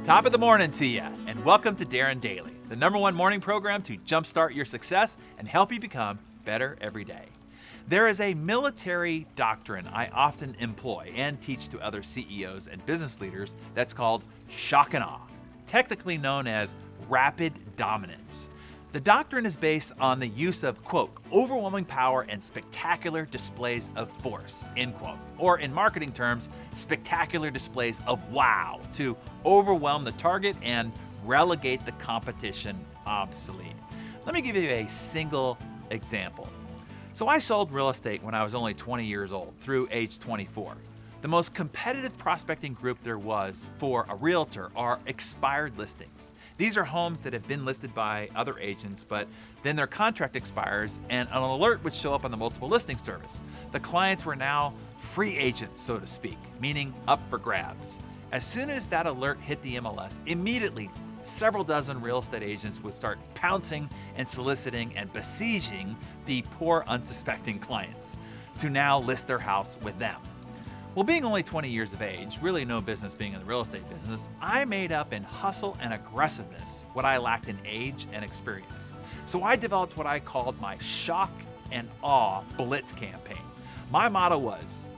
Top of the morning to you, and welcome to Darren Daily, the #1 morning program to jumpstart your success and help you become better every day. There is a military doctrine I often employ and teach to other CEOs and business leaders that's called shock and awe, technically known as rapid dominance. The doctrine is based on the use of, quote, overwhelming power and spectacular displays of force, end quote. Or in marketing terms, spectacular displays of wow to overwhelm the target and relegate the competition obsolete. Let me give you a single example. So I sold real estate when I was only 20 years old through age 24. The most competitive prospecting group there was for a realtor are expired listings. These are homes that have been listed by other agents, but then their contract expires and an alert would show up on the multiple listing service. The clients were now free agents, so to speak, meaning up for grabs. As soon as that alert hit the MLS, immediately several dozen real estate agents would start pouncing and soliciting and besieging the poor unsuspecting clients to now list their house with them. Well, being only 20 years of age, really no business being in the real estate business, I made up in hustle and aggressiveness what I lacked in age and experience. So I developed what I called my shock and awe blitz campaign. My motto was,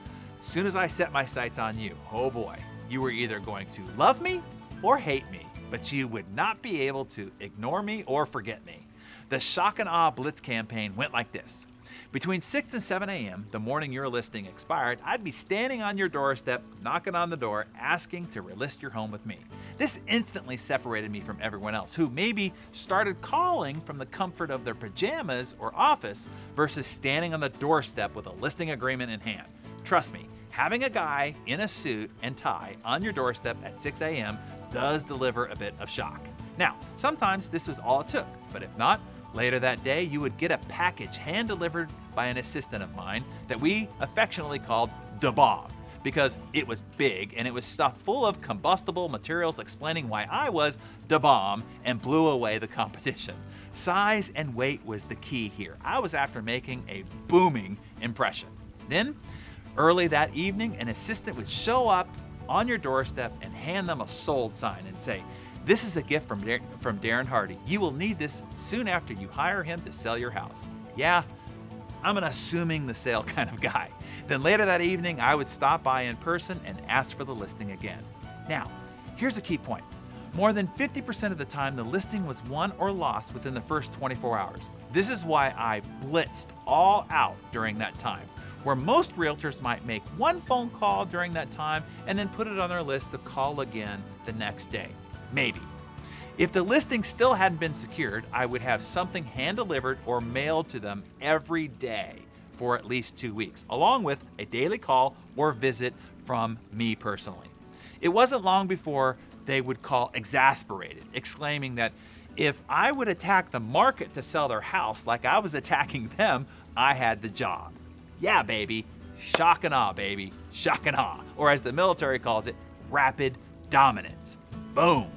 as soon as I set my sights on you, oh boy, you were either going to love me or hate me, but you would not be able to ignore me or forget me. The shock and awe blitz campaign went like this. Between 6 and 7 a.m., the morning your listing expired, I'd be standing on your doorstep, knocking on the door, asking to relist your home with me. This instantly separated me from everyone else who maybe started calling from the comfort of their pajamas or office versus standing on the doorstep with a listing agreement in hand. Trust me, having a guy in a suit and tie on your doorstep at 6 a.m. does deliver a bit of shock. Now, sometimes this was all it took, but if not, later that day, you would get a package hand-delivered by an assistant of mine that we affectionately called the bomb because it was big and it was stuffed full of combustible materials explaining why I was the bomb and blew away the competition. Size and weight was the key here. I was after making a booming impression. Then, early that evening, an assistant would show up on your doorstep and hand them a sold sign and say, "This is a gift from Darren Hardy. You will need this soon after you hire him to sell your house." Yeah, I'm an assuming the sale kind of guy. Then later that evening, I would stop by in person and ask for the listing again. Now, here's a key point. More than 50% of the time, the listing was won or lost within the first 24 hours. This is why I blitzed all out during that time, where most realtors might make one phone call during that time and then put it on their list to call again the next day. Maybe. If the listing still hadn't been secured, I would have something hand-delivered or mailed to them every day for at least 2 weeks, along with a daily call or visit from me personally. It wasn't long before they would call exasperated, exclaiming that if I would attack the market to sell their house like I was attacking them, I had the job. Yeah, baby. Shock and awe, baby. Shock and awe. Or as the military calls it, rapid dominance. Boom.